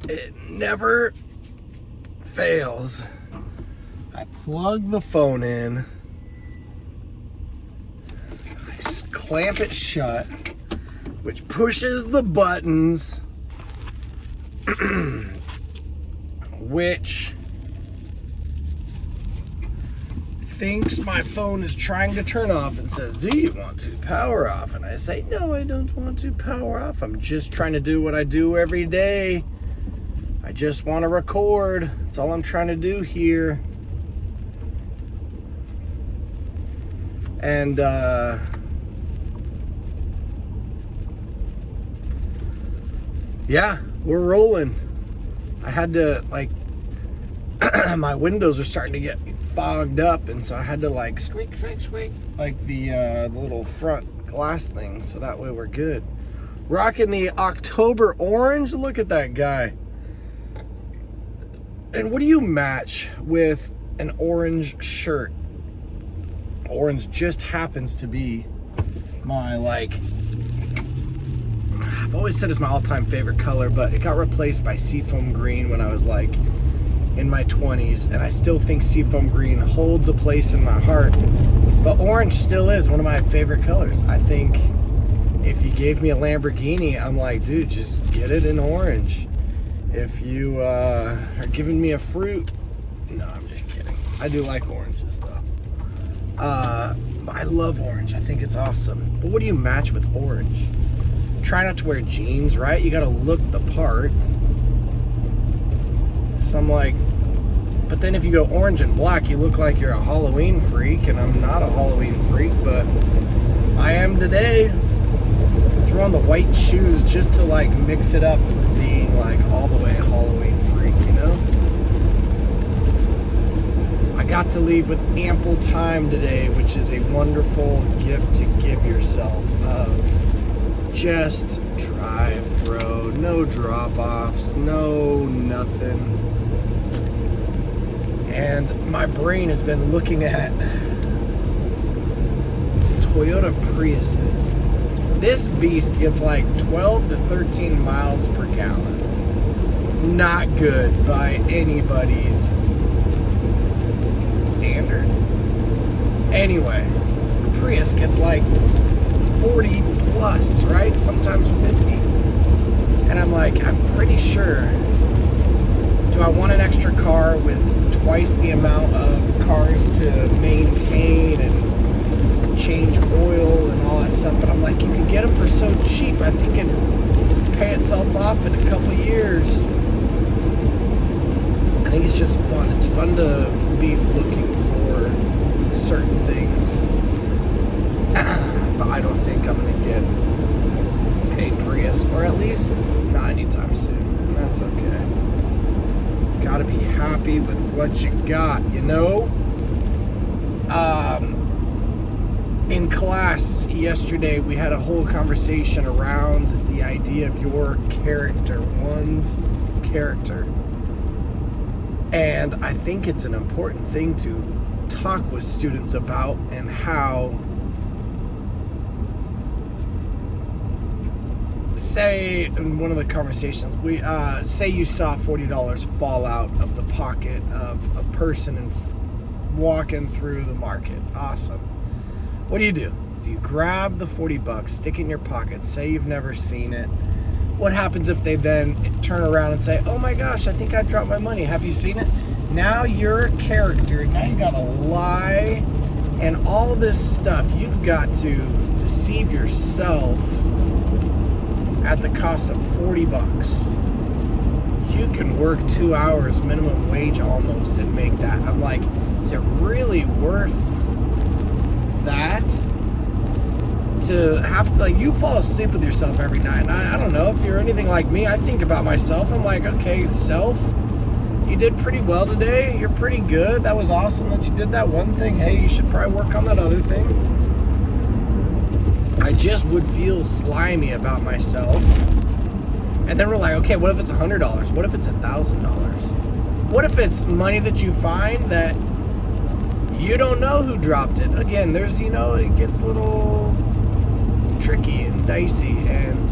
it never fails. I plug the phone in, I clamp it shut, which pushes the buttons, which thinks my phone is trying to turn off and says, do you want to power off? And I say, no, I don't want to power off. I'm just trying to do what I do every day. I just want to record. That's all I'm trying to do here. And yeah, we're rolling. I had to, like, my windows are starting to get fogged up, and so I had to, like, squeak, like the little front glass thing, so that way we're good. Rocking the October orange. Look at that guy. And what do you match with an orange shirt? Orange just happens to be my, like, I've always said it's my all-time favorite color, but it got replaced by seafoam green when I was, like, in my 20s, and I still think seafoam green holds a place in my heart, but orange still is one of my favorite colors. I think if you gave me a Lamborghini, I'm like, dude, just get it in orange. If you are giving me a fruit, no, I'm just kidding. I do like oranges, though. But I love orange. I think it's awesome. But what do you match with orange? Try not to wear jeans, right? You gotta look the part. So I'm like, but then if you go orange and black, you look like you're a Halloween freak, and I'm not a Halloween freak, but I am today. Throw on the white shoes just to, like, mix it up from being, like, all the way Halloween freak, you know? I got to leave with ample time today, which is a wonderful gift to give yourself of just drive, bro. No drop-offs, no nothing. And my brain has been looking at Toyota Priuses. This beast gets like 12 to 13 miles per gallon. Not good by anybody's standard. Anyway, the Prius gets like 40 plus, right? Sometimes 50. And I'm like, I'm pretty sure, do I want an extra car with twice the amount of cars to maintain and change oil and all that stuff? But I'm like, you can get them for so cheap. I think it'd pay itself off in a couple years. I think it's just fun. It's fun to be looking for certain things. But I don't think I'm going to get a Prius, or at least not anytime soon. And that's okay. Gotta be happy with what you got, you know? In class yesterday, we had a whole conversation around the idea of your character, one's character. And I think it's an important thing to talk with students about, and how, say in one of the conversations, we say you saw $40 fall out of the pocket of a person and walking through the market. Awesome. What do? Do you grab the 40 bucks, stick it in your pocket, say you've never seen it? What happens if they then turn around and say, oh my gosh, I think I dropped my money. Have you seen it? Now you're a character. Now you gotta lie and all this stuff. You've got to deceive yourself at the cost of 40 bucks. You can work 2 hours minimum wage almost and make that. I'm like, is it really worth that? To have to, like, you fall asleep with yourself every night. And I don't know if you're anything like me. I think about myself. I'm like, okay, self, you did pretty well today. You're pretty good. That was awesome that you did that one thing. Hey, you should probably work on that other thing. I just would feel slimy about myself. And then we're like, okay, what if it's $100? What if it's $1,000? What if it's money that you find that you don't know who dropped it? Again, there's, you know, it gets a little tricky and dicey. And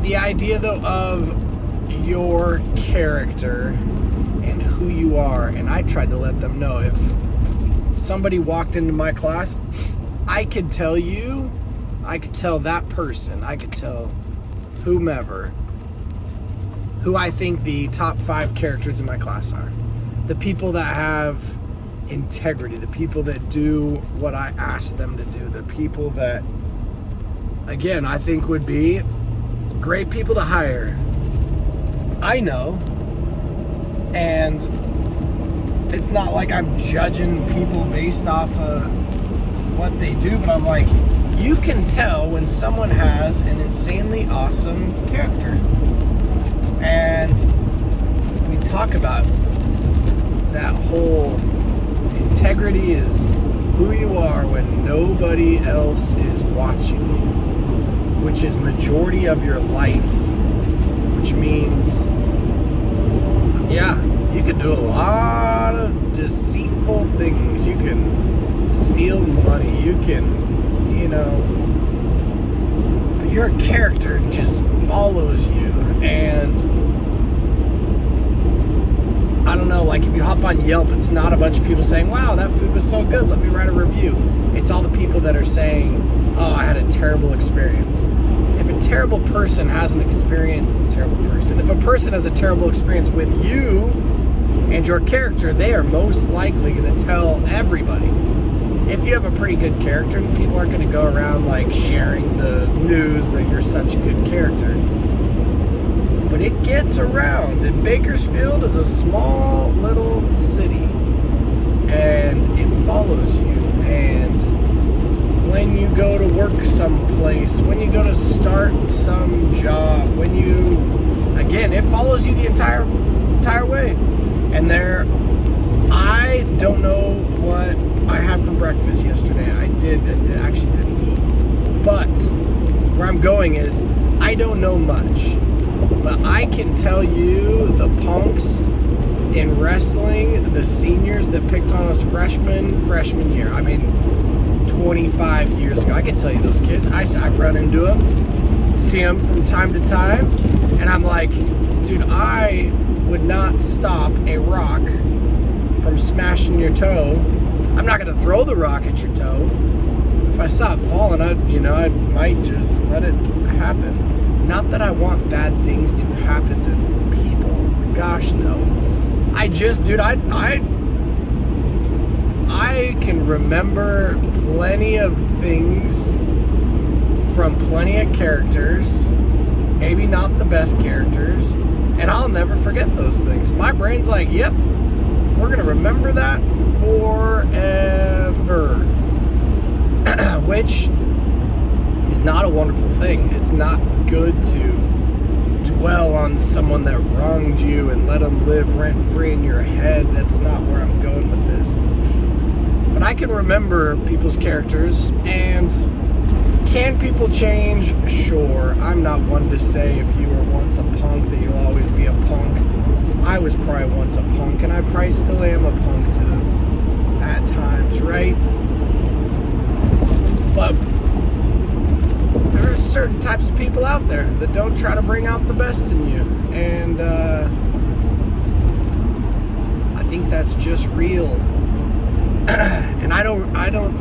the idea, though, of your character and who you are. And I tried to let them know, if somebody walked into my class, I could tell that person, I could tell whomever, who I think the top 5 characters in my class are. The people that have integrity, the people that do what I ask them to do, the people that, again, I think would be great people to hire. I know, and it's not like I'm judging people based off of what they do, but I'm like, you can tell when someone has an insanely awesome character. And we talk about that whole integrity is who you are when nobody else is watching you, which is majority of your life, which means, yeah, you can do a lot of deceitful things. You can steal money. You can, but your character just follows you. And I don't know, like if you hop on Yelp, it's not a bunch of people saying, wow, that food was so good, let me write a review. It's all the people that are saying, oh, I had a terrible experience. If a terrible person has an experience, if a person has a terrible experience with you and your character, they are most likely going to tell everybody. If you have a pretty good character, people aren't going to go around like sharing the news that you're such a good character. But it gets around, and Bakersfield is a small little city, and it follows you. And when you go to work someplace, when you go to start some job, again, it follows you the entire way. And I don't know what I had for breakfast yesterday. I actually didn't eat. But where I'm going is, I don't know much. But I can tell you the punks in wrestling, the seniors that picked on us freshman year. I mean, 25 years ago. I can tell you those kids. I run into them, see them from time to time, and I'm like, dude, I would not stop a rock from smashing your toe. I'm not going to throw the rock at your toe. If I saw it falling, I might just let it happen. Not that I want bad things to happen to people. Gosh, no. I can remember plenty of things from plenty of characters, maybe not the best characters, and I'll never forget those things. My brain's like, yep, we're going to remember that forever. Which is not a wonderful thing. It's not good to dwell on someone that wronged you and let them live rent-free in your head. That's not where I'm going with this. But I can remember people's characters, and can people change? Sure. I'm not one to say if you were once a punk that you'll always be a punk. I was probably once a punk, and I probably still am a punk at times, right? But there are certain types of people out there that don't try to bring out the best in you, and I think that's just real. And I don't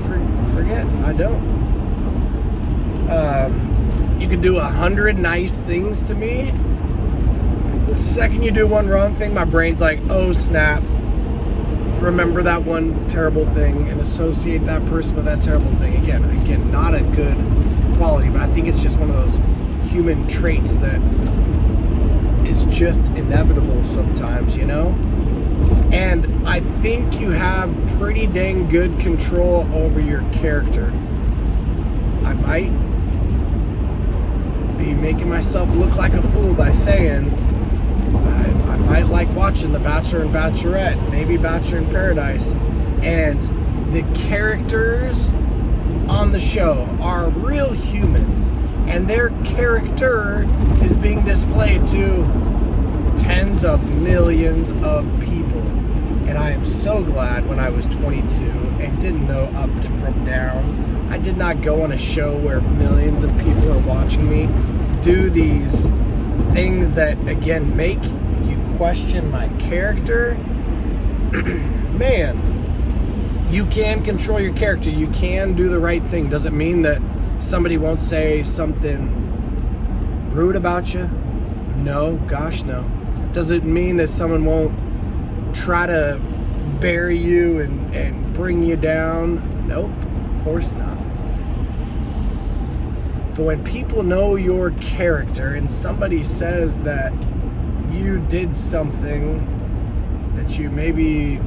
forget. I don't. You could do 100 nice things to me. The second you do one wrong thing, my brain's like, oh snap. Remember that one terrible thing and associate that person with that terrible thing. Again, not a good quality, but I think it's just one of those human traits that is just inevitable sometimes, And I think you have pretty dang good control over your character. I might be making myself look like a fool by saying I might like watching The Bachelor and Bachelorette, maybe Bachelor in Paradise, and the characters on the show are real humans, and their character is being displayed to tens of millions of people. And I am so glad when I was 22 and didn't know up from down, I did not go on a show where millions of people are watching me do these things that, again, make you question my character, man, you can control your character. You can do the right thing. Doesn't mean that somebody won't say something rude about you. No, gosh, no. Doesn't mean that someone won't try to bury you and bring you down. Nope, of course not. But when people know your character and somebody says that you did something that you maybe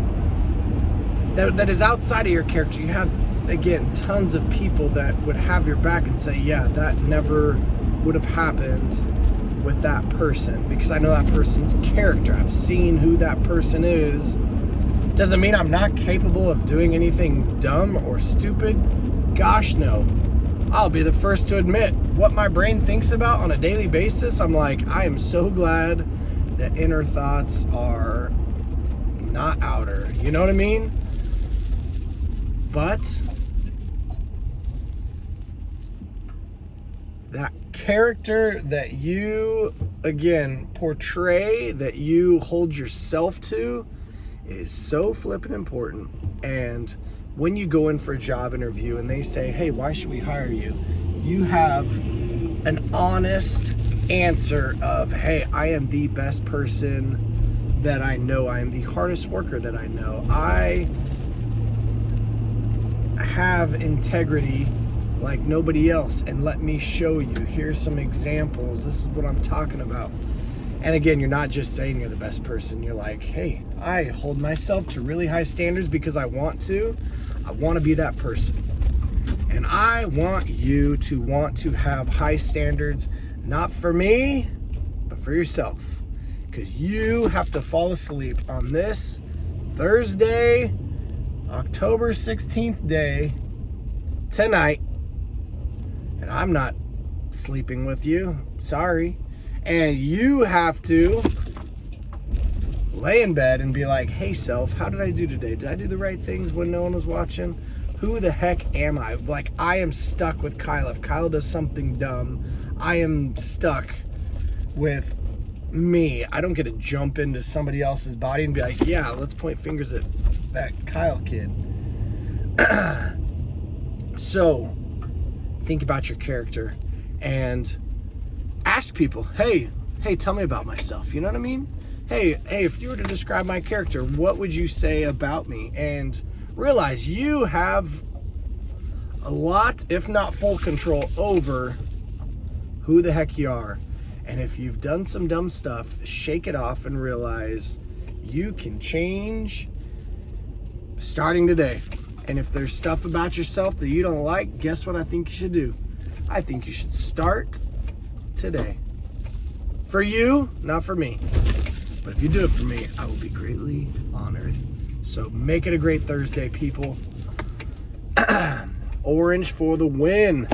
that is outside of your character, you have, again, tons of people that would have your back and say, yeah, that never would have happened with that person, because I know that person's character. I've seen who that person is. Doesn't mean I'm not capable of doing anything dumb or stupid. Gosh, no. I'll be the first to admit what my brain thinks about on a daily basis. I'm like, I am so glad that inner thoughts are not outer. You know what I mean? But that character that you, again, portray, that you hold yourself to, is so flippin' important. And when you go in for a job interview and they say, hey, why should we hire you? You have an honest answer of, hey, I am the best person that I know. I am the hardest worker that I know. I have integrity like nobody else, and let me show you. Here's some examples. This is what I'm talking about. And again, you're not just saying you're the best person. You're like, hey, I hold myself to really high standards because I want to. I want to be that person. And I want you to want to have high standards, not for me, but for yourself. Because you have to fall asleep on this Thursday, October 16th day, tonight. And I'm not sleeping with you. Sorry. And you have to lay in bed and be like, hey, self, how did I do today? Did I do the right things when no one was watching? Who the heck am I? Like, I am stuck with Kyle. If Kyle does something dumb, I am stuck with me. I don't get to jump into somebody else's body and be like, yeah, let's point fingers at that Kyle kid. So, think about your character and ask people, hey, tell me about myself. You know what I mean? Hey, if you were to describe my character, what would you say about me? And realize you have a lot, if not full control over who the heck you are. And if you've done some dumb stuff, shake it off and realize you can change starting today. And if there's stuff about yourself that you don't like, guess what I think you should do? I think you should start today. For you, not for me. But if you do it for me, I will be greatly honored. So make it a great Thursday, people. Orange for the win.